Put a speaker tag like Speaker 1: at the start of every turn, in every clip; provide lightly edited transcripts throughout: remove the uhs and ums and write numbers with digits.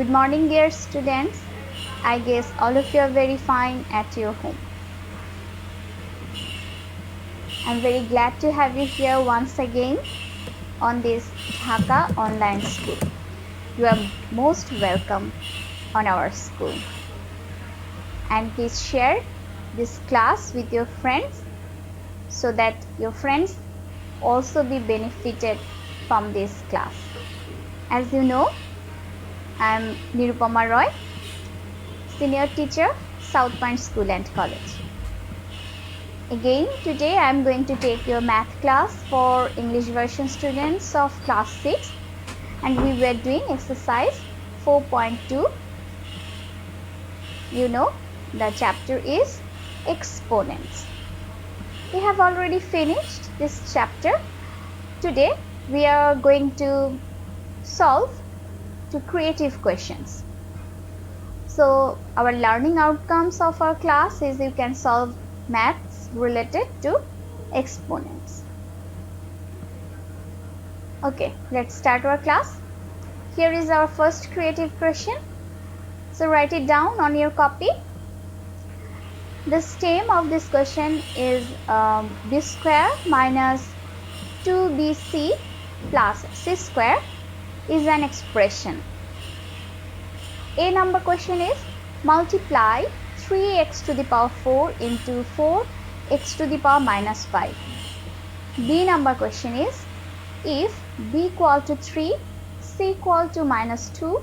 Speaker 1: Good morning, dear students. I guess all of you are very fine at your home. I'm very glad to have you here once again on this Dhaka online school. You are most welcome on our school. And please share this class with your friends so that your friends also be benefited from this class. As you know, I am Nirupama Roy, Senior Teacher, South Point School and College. Again, today I am going to take your math class for English version students of class 6, and we were doing exercise 4.2. You know, the chapter is exponents. We have already finished this chapter. Today we are going to solve two creative questions. So our learning outcomes of our class is you can solve maths related to exponents. Okay, let's start our class. Here is our first creative question. So write it down on your copy. The stem of this question is b square minus 2bc plus c square is an expression. A number question is multiply 3x to the power 4 into 4x to the power minus 5. B number question is if b equal to 3, c equal to minus 2,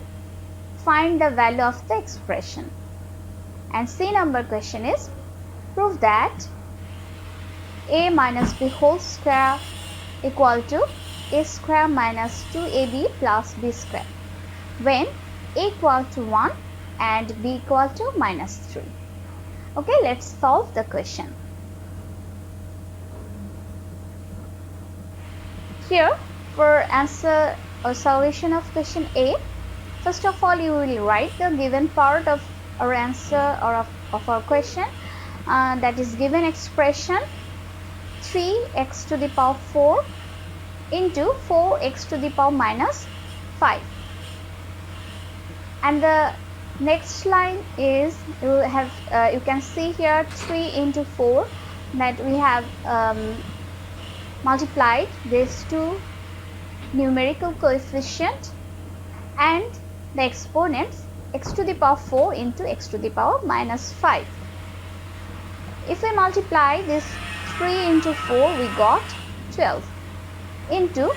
Speaker 1: find the value of the expression. And C number question is prove that a minus b whole square equal to a square minus 2ab plus b square when a equal to 1 and b equal to minus 3. Okay, let's solve the question. Here, for answer or solution of question A, first of all you will write the given part of our answer or of our question, that is given expression 3x to the power 4 into 4x to the power minus 5. And the next line is you can see here 3 into 4, that we have multiplied these two numerical coefficient and the exponents x to the power 4 into x to the power minus 5. If we multiply this 3 into 4, we got 12 into,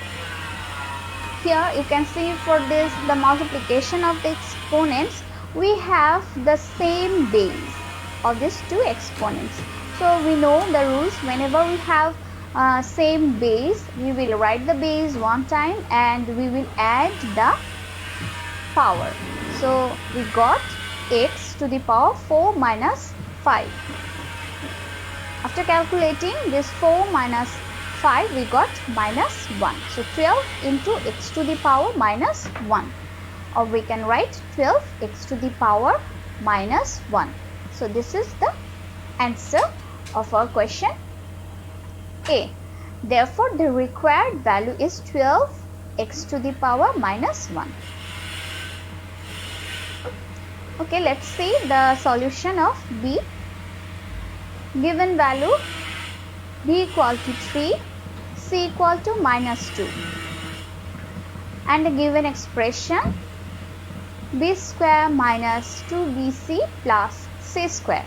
Speaker 1: here you can see for this the multiplication of the exponents, we have the same base of these two exponents. So we know the rules. Whenever we have same base, we will write the base one time and we will add the power. So we got x to the power 4 minus 5. After calculating this 4 minus 5, we got minus 1. So 12 into x to the power minus 1, or we can write 12 x to the power minus 1. So this is the answer of our question A. Therefore, the required value is 12 x to the power minus 1. Okay, let's see the solution of B. Given value b equal to 3, c equal to minus 2, and the given expression b square minus 2bc plus c square.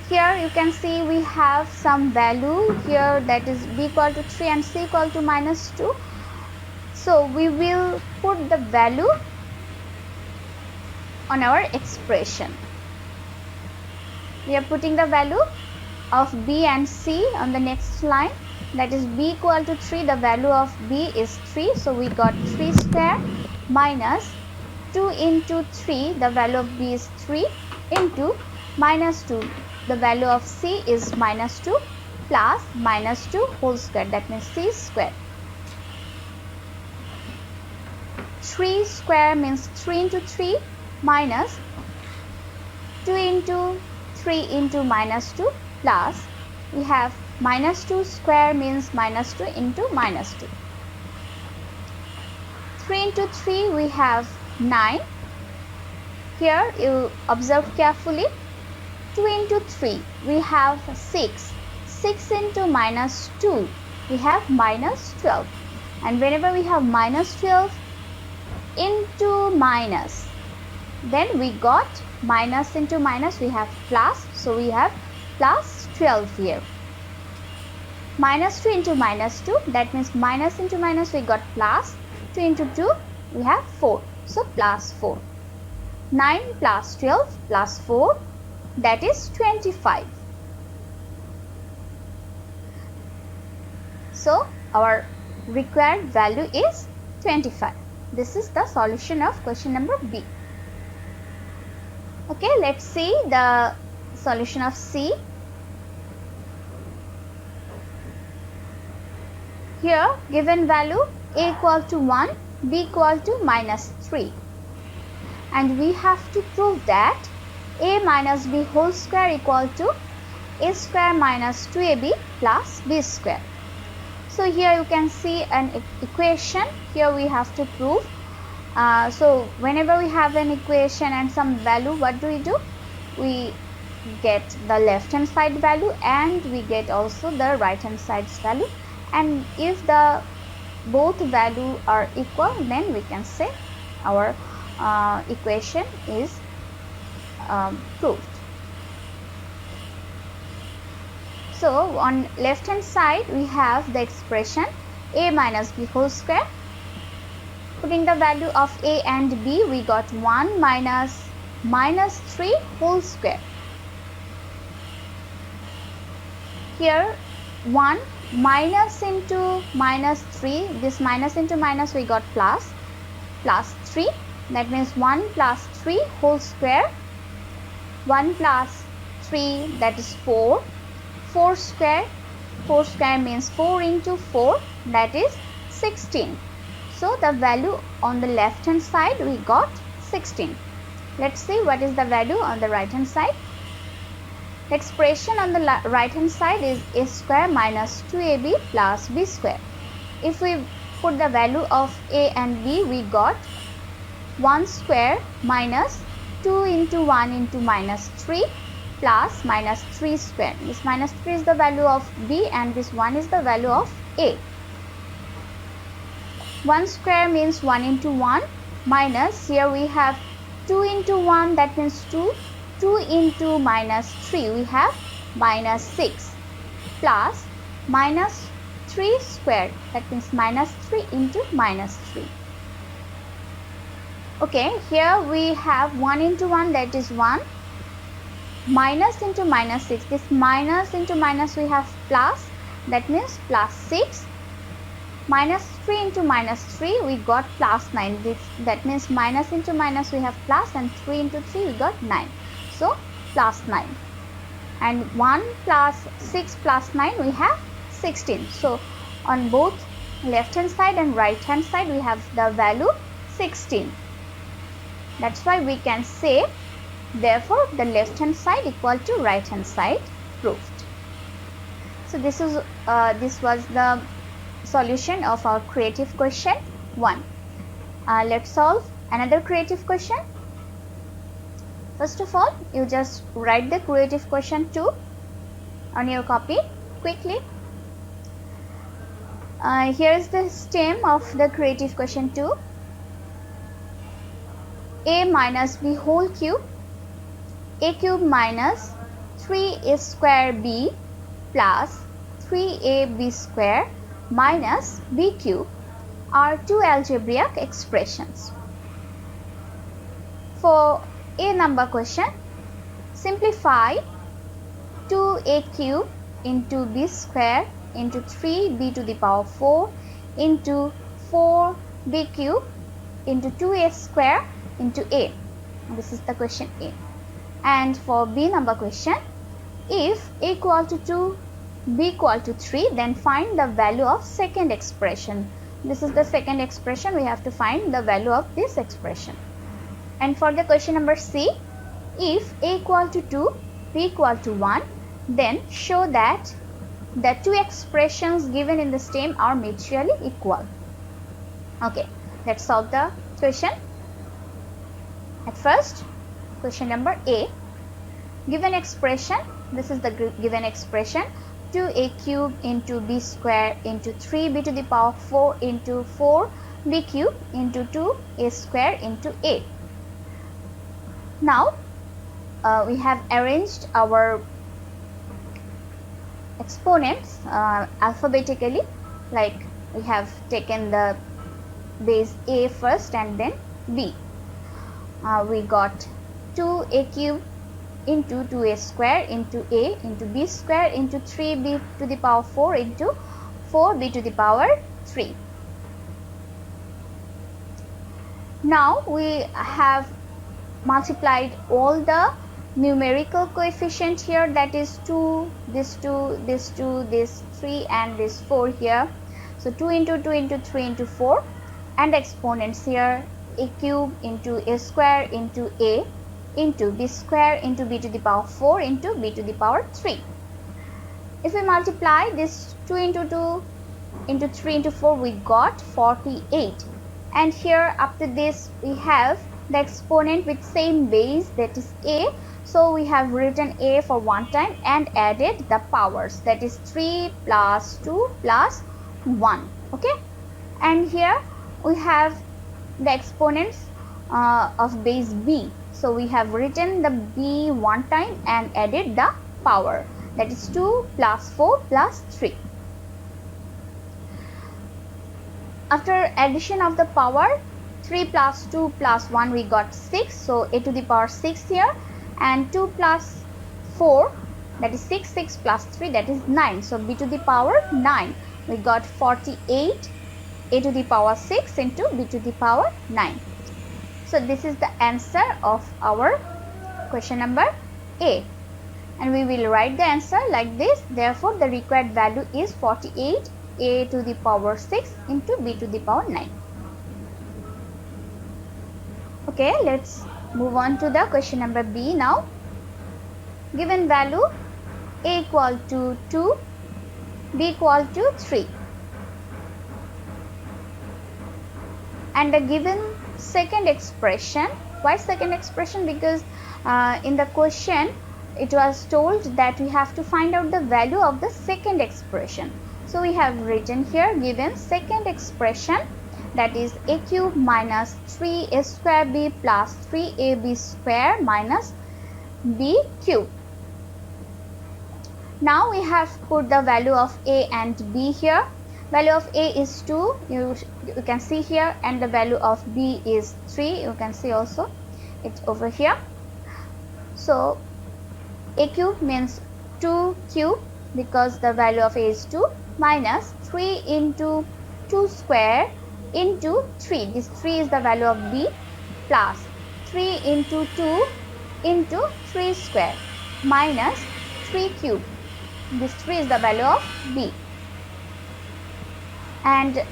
Speaker 1: Here you can see we have some value here, that is b equal to 3 and c equal to minus 2. So we will put the value on our expression. We are putting the value of b and c on the next line, that is b equal to 3, the value of b is 3, so we got 3 square minus 2 into 3, the value of b is 3, into minus 2, the value of c is minus 2, plus minus 2 whole square, that means c square. 3 square means 3 into 3 minus 2 into 3 into minus 2, plus we have minus 2 square means minus 2 into minus 2. 3 into 3 we have 9. Here you observe carefully. 2 into 3 we have 6. 6 into minus 2 we have minus 12. And whenever we have minus 12 into minus, then we got minus into minus, we have plus, so we have plus 12 here. Minus 2 into minus 2, that means minus into minus we got plus. 2 into 2 we have 4, so plus 4. 9 plus 12 plus 4, that is 25. So our required value is 25. This is the solution of question number B. Okay, let's see the solution of C. Here given value A equal to 1, B equal to minus 3. And we have to prove that A minus B whole square equal to A square minus 2AB plus B square. So here you can see an equation. Here we have to prove. So whenever we have an equation and some value, what do? We get the left hand side value and we get also the right hand side's value. And if the both value are equal, then we can say our equation is proved. So on left hand side we have the expression A minus B whole square. Putting the value of A and B, we got 1 minus 3 whole square. Here 1 minus into minus 3, this minus into minus we got plus 3, that means 1 plus 3 whole square. 1 plus 3, that is 4. 4 square means 4 into 4, that is 16. So the value on the left hand side we got 16. Let's see what is the value on the right hand side. The expression on the right hand side is A square minus 2AB plus B square. If we put the value of A and B, we got 1 square minus 2 into 1 into minus 3 plus minus 3 square. This minus 3 is the value of B and this 1 is the value of A. 1 square means 1 into 1 minus, here we have 2 into 1, that means 2. 2 into minus 3 we have minus 6 plus minus 3 square, that means minus 3 into minus 3. Okay, here we have 1 into 1, that is 1. Minus into minus 6, this minus into minus we have plus, that means plus 6. Minus 3 into minus 3 we got plus 9, that means minus into minus we have plus and 3 into 3 we got 9. So plus 9. And 1 plus 6 plus 9 we have 16. So on both left hand side and right hand side we have the value 16. That's why we can say, therefore the left hand side equal to right hand side proved. So this was the solution of our creative question 1. Let's solve another creative question. First of all, you just write the creative question 2 on your copy quickly. Here is the stem of the creative question 2. A minus B whole cube, A cube minus 3A square B plus 3AB square minus B cube are two algebraic expressions. For A number question, simplify 2A cube into B square into 3B to the power 4 into 4B cube into 2A square into A. This is the question A. And for B number question, if A equal to 2, B equal to 3, then find the value of second expression. This is the second expression, we have to find the value of this expression. And for the question number C, if A equal to 2, B equal to 1, then show that the two expressions given in the stem are mutually equal. Okay, let's solve the question. At first, question number A. Given expression, this is the given expression, 2a cube into b square into 3b to the power 4 into 4b cube into 2a square into a. Now, we have arranged our exponents alphabetically, like we have taken the base a first and then b. We got 2a cube into 2a square into a into b square into 3b to the power 4 into 4b to the power 3. Now we have multiplied all the numerical coefficient here, that is 2, this 2, this 2, this 3 and this 4 here. So 2 into 2 into 3 into 4, and exponents here, a cube into a square into a into b square into b to the power 4 into b to the power 3. If we multiply this 2 into 2 into 3 into 4, we got 48. And here after this we have the exponent with same base, that is a. So we have written a for one time and added the powers, that is 3 plus 2 plus 1. Okay, and here we have the exponents of base b. So we have written the b one time and added the power, that is 2 plus 4 plus 3. After addition of the power, 3 plus 2 plus 1, we got 6. So a to the power 6 here, and 2 plus 4, that is 6, 6 plus 3, that is 9. So b to the power 9, we got 48 a to the power 6 into b to the power 9. So this is the answer of our question number A, and we will write the answer like this. Therefore, the required value is 48 a to the power 6 into b to the power 9. Okay, let's move on to the question number B now. Given value a equal to 2, b equal to 3, and the given second expression. Why second expression? Because in the question it was told that we have to find out the value of the second expression. So we have written here given second expression, that is a cube minus 3a square b plus 3ab square minus b cube. Now we have put the value of a and b here. Value of a is 2, you can see here, and the value of b is 3, you can see also it's over here. So a cube means 2 cube, because the value of a is 2, minus 3 into 2 square into 3, this 3 is the value of b, plus 3 into 2 into 3 square minus 3 cube, this 3 is the value of b. And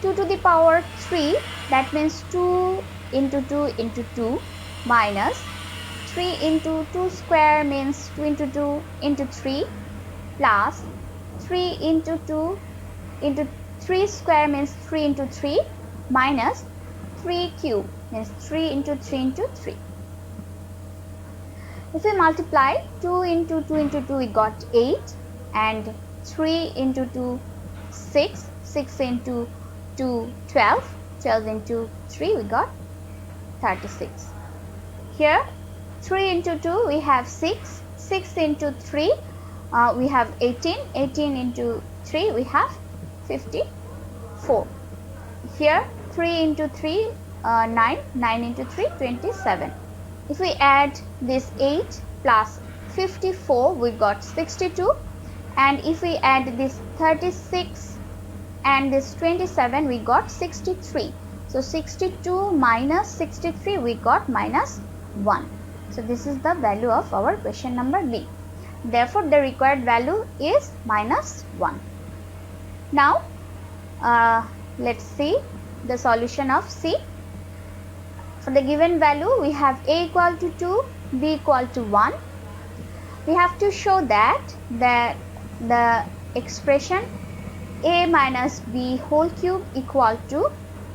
Speaker 1: 2 to the power 3, that means 2 into 2 into 2 minus 3 into 2 square means 2 into 2 into 3 plus 3 into 2 into 3 square means 3 into 3 minus 3 cube means 3 into 3 into 3. If we multiply 2 into 2 into 2, we got 8, and 3 into 2 6, 6 into 2 12, 12 into 3 we got 36. Here 3 into 2 we have 6, 6 into 3 we have 18, 18 into 3 we have 54. Here 3 into 3 9, 9 into 3 27. If we add this 8 plus 54, we got 62, and if we add this 36 and this 27, we got 63. So 62 minus 63, we got minus 1. So this is the value of our question number B. Therefore, the required value is minus 1. Now, let's see the solution of C. For the given value, we have a equal to 2, b equal to 1. We have to show that the expression a minus b whole cube equal to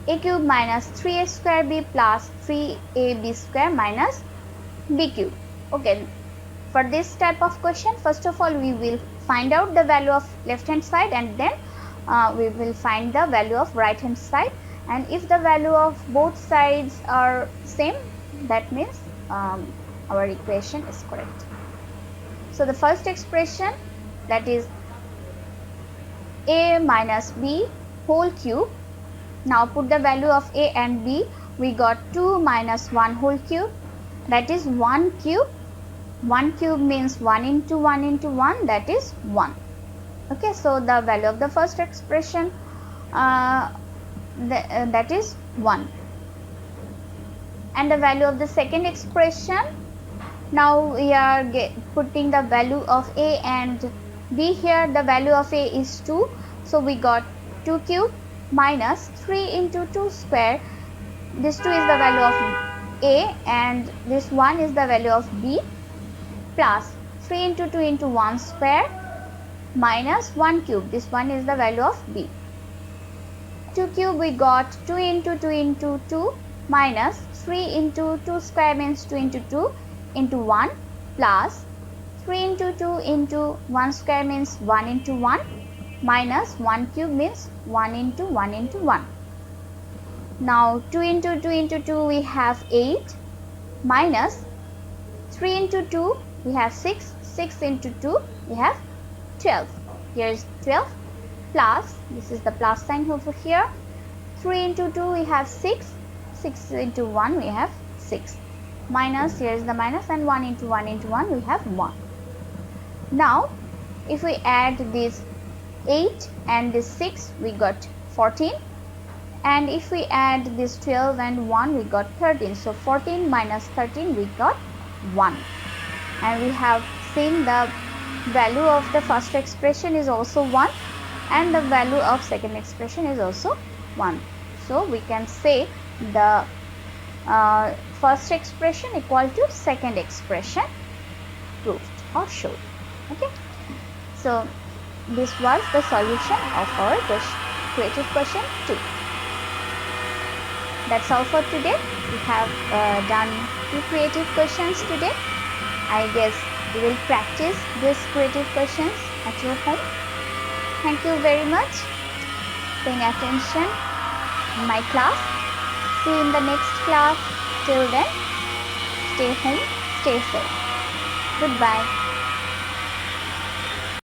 Speaker 1: a cube minus 3a square b plus 3ab square minus b cube. Okay, for this type of question, first of all we will find out the value of left hand side, and then we will find the value of right hand side, and if the value of both sides are same, that means our equation is correct. So the first expression, that is a minus b whole cube. Now put the value of a and b. We got 2 minus 1 whole cube, that is 1 cube. 1 cube means 1 into 1 into 1, that is 1. Okay, so the value of the first expression that is 1, and the value of the second expression, now we are putting the value of a and b here. The value of a is 2, so we got 2 cube minus 3 into 2 square. This 2 is the value of a and this 1 is the value of b, plus 3 into 2 into 1 square minus 1 cube. This 1 is the value of b. 2 cube, we got 2 into 2 into 2 minus 3 into 2 square means 2 into 2 into 1 plus 3 into 2 into 1 square means 1 into 1 minus 1 cube means 1 into 1 into 1. Now 2 into 2 into 2 we have 8 minus 3 into 2 we have 6, 6 into 2 we have 12. Here is 12 plus, this is the plus sign over here, 3 into 2 we have 6, 6 into 1 we have 6, minus, here is the minus, and 1 into 1 into 1 we have 1. Now if we add this 8 and this 6 we got 14, and if we add this 12 and 1 we got 13, so 14 minus 13 we got 1, and we have seen the value of the first expression is also 1 and the value of second expression is also 1. So we can say the first expression equal to second expression proved or showed. Okay, so this was the solution of our creative question 2. That's all for today. We have done 2 creative questions today. I guess you will practice these creative questions at your home. Thank you very much for paying attention in my class. See you in the next class. Till then, stay home, stay safe. Goodbye.